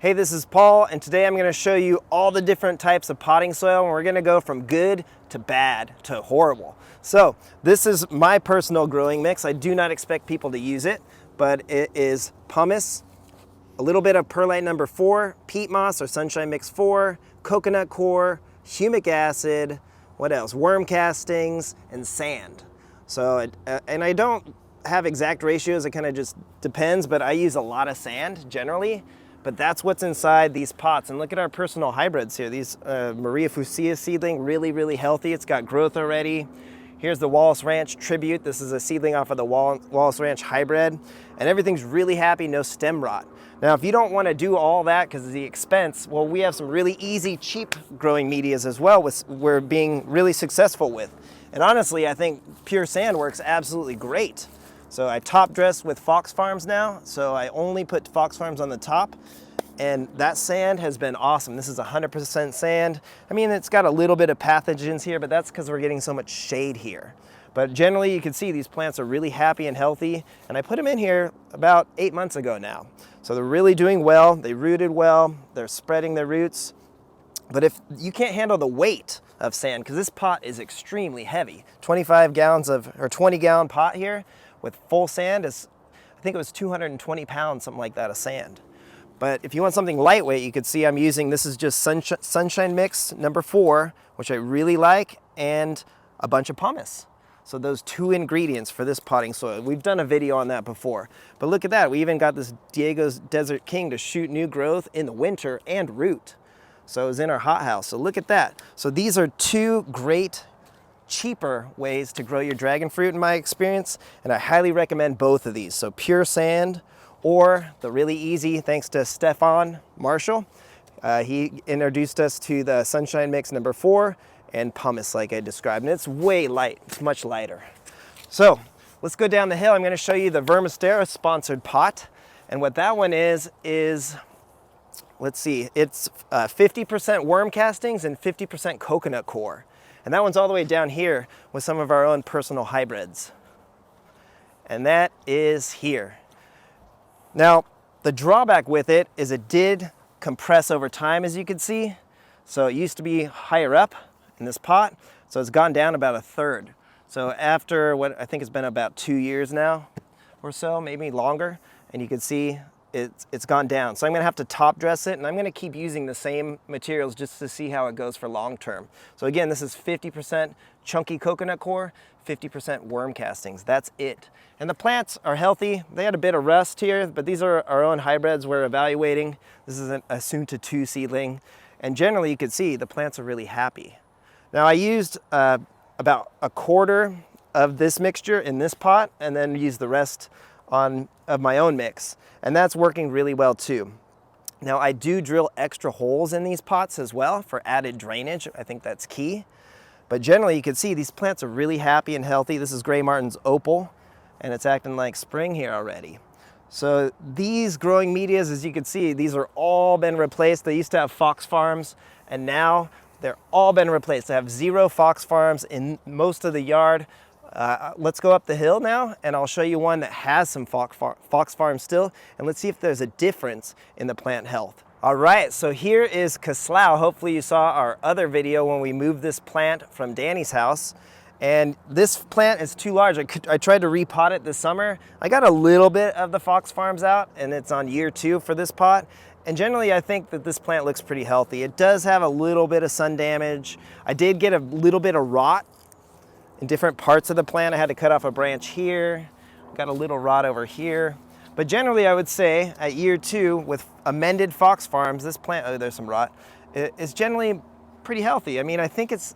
Hey, this is Paul, and today I'm going to show you all the different types of potting soil, and we're going to go from good to bad to horrible. So this is my personal growing mix. I do not expect people to use it, but it is pumice, a little bit of perlite number 4, peat moss or sunshine mix 4, coconut coir, humic acid, what else? Worm castings and sand. So, and I don't have exact ratios, it kind of just depends, but I use a lot of sand generally. But that's what's inside these pots. And look at our personal hybrids here. These Maria Fucsia seedling, really healthy. It's got growth already. Here's the Wallace Ranch Tribute. This is a seedling off of the Wallace Ranch hybrid. And everything's really happy, no stem rot. Now, if you don't want to do all that because of the expense, well, we have some really easy, cheap growing medias as well, which we're being really successful with. And honestly, I think pure sand works absolutely great. So I top dress with Fox Farms now, so I only put Fox Farms on the top, and that sand has been awesome. This is 100% sand. I mean, it's got a little bit of pathogens here, but that's because we're getting so much shade here. But generally, you can see these plants are really happy and healthy, and I put them in here about 8 months ago now. So they're really doing well, they rooted well, they're spreading their roots. But if you can't handle the weight of sand, because this pot is extremely heavy, 25 gallons of, or 20-gallon pot here, with full sand is, I think it was 220 pounds, something like that, of sand. But if you want something lightweight, you could see I'm using, this is just sunshine mix number 4, which I really like, and a bunch of pumice. So those 2 ingredients for this potting soil. We've done a video on that before. But look at that, we even got this Diego's Desert King to shoot new growth in the winter and root. So it was in our hothouse, so look at that. So these are 2 great cheaper ways to grow your dragon fruit in my experience, and I highly recommend both of these. So pure sand, or the really easy, thanks to Stefan Marshall, he introduced us to the sunshine mix number 4 and pumice like I described, and it's way light, it's much lighter. So let's go down the hill. I'm going to show you the Vermistera sponsored pot, and what that one is let's see, it's 50% worm castings and 50% coconut coir. And that one's all the way down here with some of our own personal hybrids. And that is here. Now, the drawback with it is it did compress over time, as you can see. So it used to be higher up in this pot, so it's gone down about 1/3. So after what I think it's been about 2 years now or so, maybe longer, and you can see it's gone down. So I'm gonna have to top dress it, and I'm gonna keep using the same materials just to see how it goes for long term. So again, this is 50% chunky coconut coir, 50% worm castings, that's it. And the plants are healthy. They had a bit of rust here, but these are our own hybrids we're evaluating. This is a soon to 2 seedling. And generally you can see the plants are really happy. Now I used about 1/4 of this mixture in this pot, and then used the rest of my own mix, and that's working really well too. Now I do drill extra holes in these pots as well for added drainage. I think that's key. But generally you can see these plants are really happy and healthy. This is Gray Martin's opal, and it's acting like spring here already. So these growing medias, as you can see, these are all been replaced. They used to have Fox Farms, and now they're all been replaced. I have 0 Fox Farms in most of the yard. Let's go up the hill now, and I'll show you one that has some Fox Farms still, and let's see if there's a difference in the plant health. All right, so here is Caslau. Hopefully you saw our other video when we moved this plant from Danny's house. And this plant is too large. I tried to repot it this summer. I got a little bit of the Fox Farms out, and it's on year 2 for this pot. And generally, I think that this plant looks pretty healthy. It does have a little bit of sun damage. I did get a little bit of rot in different parts of the plant. I had to cut off a branch here. Got a little rot over here. But generally, I would say at year 2 with amended Fox Farms, this plant, oh, there's some rot, is generally pretty healthy. I mean, I think it's,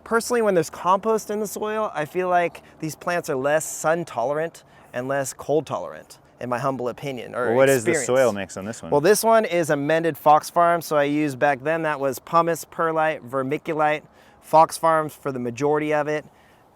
personally, when there's compost in the soil, I feel like these plants are less sun tolerant and less cold tolerant, in my humble opinion, or what experience. Is the soil mix on this one? Well, this one is amended Fox Farms. So I used back then, that was pumice, perlite, vermiculite, Fox Farms for the majority of it,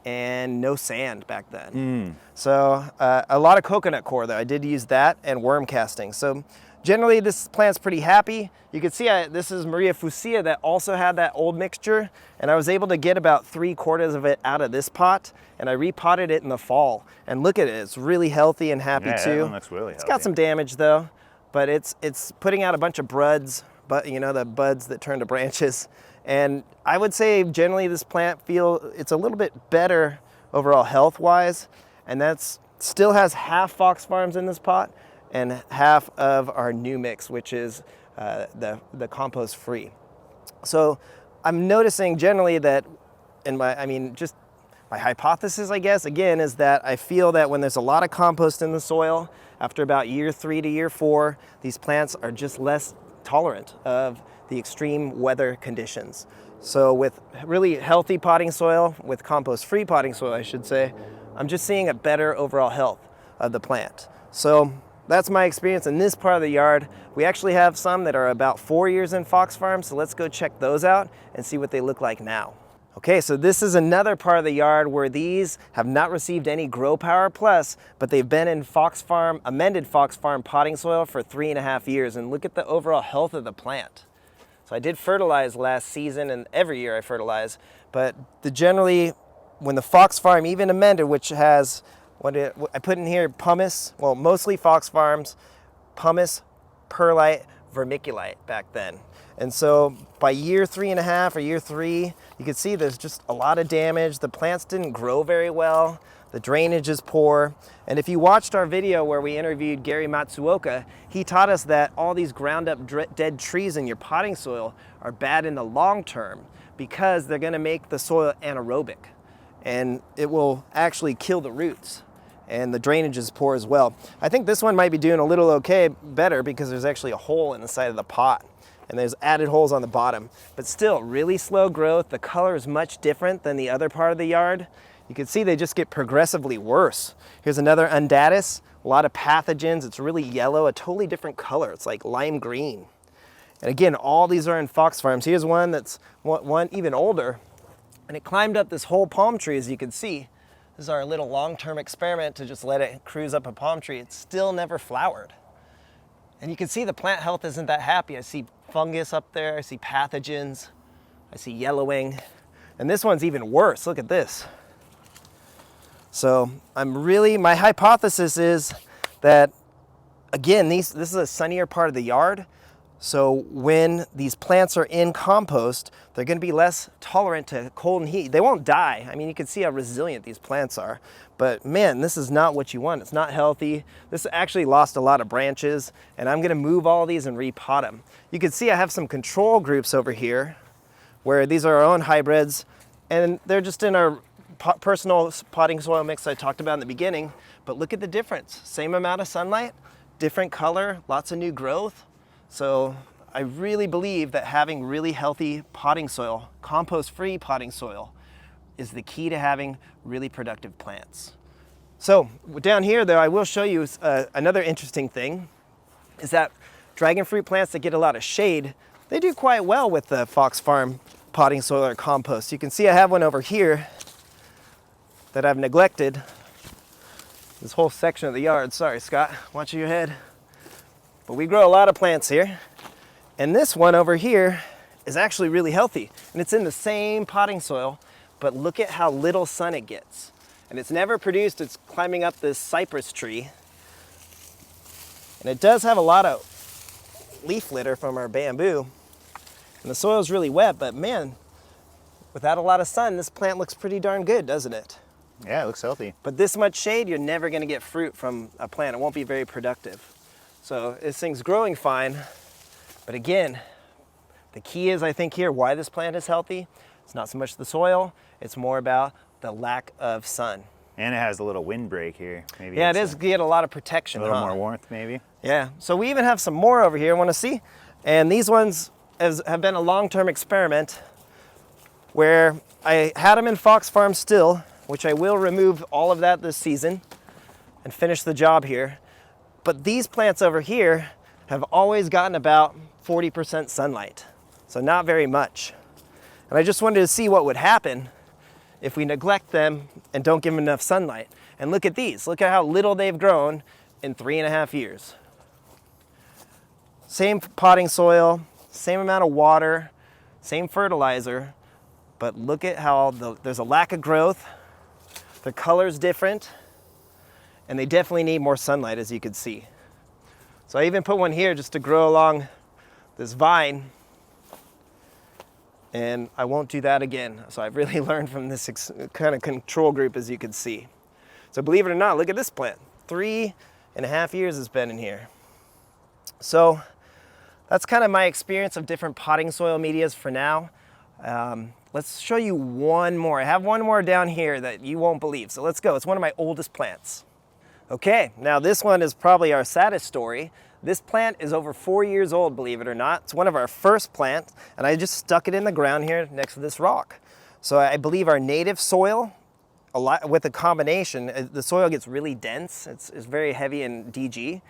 and no sand back then. So a lot of coconut coir though. I did use that, and worm casting. So generally this plant's pretty happy. You can see this is Maria Fucsia that also had that old mixture, and I was able to get about 3/4 of it out of this pot, and I repotted it in the fall. And look at it, it's really healthy and happy too. That one looks really healthy. It's got some damage though, but it's putting out a bunch of buds, but you know, the buds that turn to branches. And I would say generally this plant it's a little bit better overall health-wise, and that's still has half Fox Farms in this pot and half of our new mix, which is the compost free. So I'm noticing generally that just my hypothesis, I guess, again, is that I feel that when there's a lot of compost in the soil, after about year 3 to year 4, these plants are just less tolerant of the extreme weather conditions. So with really healthy potting soil, with compost-free potting soil, I should say, I'm just seeing a better overall health of the plant. So that's my experience in this part of the yard. We actually have some that are about 4 years in Fox Farm, so let's go check those out and see what they look like now. Okay, so this is another part of the yard where these have not received any Grow Power Plus, but they've been in Fox Farm, amended Fox Farm potting soil for 3.5 years, and look at the overall health of the plant. So I did fertilize last season, and every year I fertilize, but generally, when the Fox Farm even amended, which has, I put in here pumice, well, mostly Fox Farms, pumice, perlite, vermiculite back then. And so by year 3.5 or year 3, you can see there's just a lot of damage. The plants didn't grow very well. The drainage is poor. And if you watched our video where we interviewed Gary Matsuoka, he taught us that all these ground up dead trees in your potting soil are bad in the long term because they're gonna make the soil anaerobic and it will actually kill the roots. And the drainage is poor as well. I think this one might be doing a little okay better because there's actually a hole in the side of the pot. And there's added holes on the bottom, but still really slow growth. The color is much different than the other part of the yard. You can see they just get progressively worse. Here's another undatus, a lot of pathogens. It's really yellow, a totally different color. It's like lime green. And again, all these are in Fox Farms. Here's one that's one even older, and it climbed up this whole palm tree, as you can see. This is our little long-term experiment to just let it cruise up a palm tree. It's still never flowered. And you can see the plant health isn't that happy. I see fungus up there, I see pathogens, I see yellowing. And this one's even worse, look at this. So my hypothesis is that, again, this is a sunnier part of the yard. So when these plants are in compost, they're gonna be less tolerant to cold and heat. They won't die. I mean, you can see how resilient these plants are. But man, this is not what you want. It's not healthy. This actually lost a lot of branches, and I'm gonna move all these and repot them. You can see I have some control groups over here where these are our own hybrids, and they're just in our personal potting soil mix I talked about in the beginning. But look at the difference. Same amount of sunlight, different color, lots of new growth. So I really believe that having really healthy potting soil, compost-free potting soil, is the key to having really productive plants. So down here though, I will show you another interesting thing, is that dragon fruit plants that get a lot of shade, they do quite well with the Fox Farm potting soil or compost. You can see I have one over here that I've neglected. This whole section of the yard, sorry Scott, watch your head. But we grow a lot of plants here. And this one over here is actually really healthy. And it's in the same potting soil, but look at how little sun it gets. And it's never produced, it's climbing up this cypress tree. And it does have a lot of leaf litter from our bamboo. And the soil is really wet, but man, without a lot of sun, this plant looks pretty darn good, doesn't it? Yeah, it looks healthy. But this much shade, you're never gonna get fruit from a plant. It won't be very productive. So this thing's growing fine, but again, the key is, I think here, why this plant is healthy, it's not so much the soil, it's more about the lack of sun. And it has a little windbreak here. Maybe yeah, it is get a lot of protection. A little more warmth, maybe. Yeah, so we even have some more over here, want to see? And these ones have been a long-term experiment where I had them in Fox Farm still, which I will remove all of that this season and finish the job here. But these plants over here have always gotten about 40% sunlight, so not very much. And I just wanted to see what would happen if we neglect them and don't give them enough sunlight. And look at these, look at how little they've grown in 3.5 years. Same potting soil, same amount of water, same fertilizer, but look at how there's a lack of growth, their color's different, and they definitely need more sunlight, as you can see. So I even put one here just to grow along this vine, and I won't do that again. So I've really learned from this kind of control group, as you can see. So believe it or not, look at this plant. 3.5 years it's been in here. So that's kind of my experience of different potting soil medias for now. Let's show you one more. I have one more down here that you won't believe. So let's go. It's one of my oldest plants. Okay, now this one is probably our saddest story. This plant is over 4 years old, believe it or not. It's one of our first plants, and I just stuck it in the ground here next to this rock. So I believe our native soil, with a combination, the soil gets really dense. It's very heavy in DG,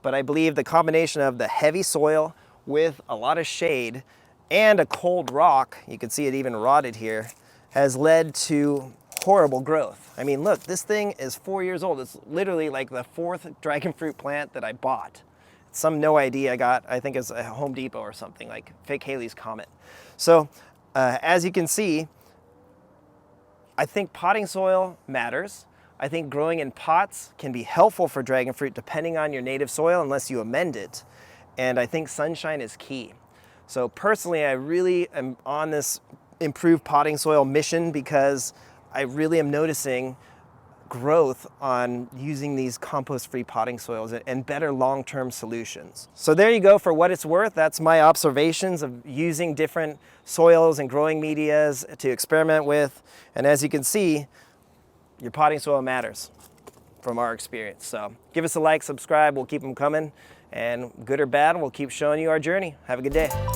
but I believe the combination of the heavy soil with a lot of shade and a cold rock, you can see it even rotted here, has led to horrible growth. I mean, look, this thing is 4 years old. It's literally like the 4th dragon fruit plant that I bought. It's some no idea I got, I think it's a Home Depot or something, like fake Haley's Comet. So as you can see, I think potting soil matters. I think growing in pots can be helpful for dragon fruit depending on your native soil unless you amend it. And I think sunshine is key. So personally, I really am on this improved potting soil mission because I really am noticing growth on using these compost-free potting soils and better long-term solutions. So there you go. For what it's worth, that's my observations of using different soils and growing medias to experiment with. And as you can see, your potting soil matters from our experience. So give us a like, subscribe, we'll keep them coming. And good or bad, we'll keep showing you our journey. Have a good day.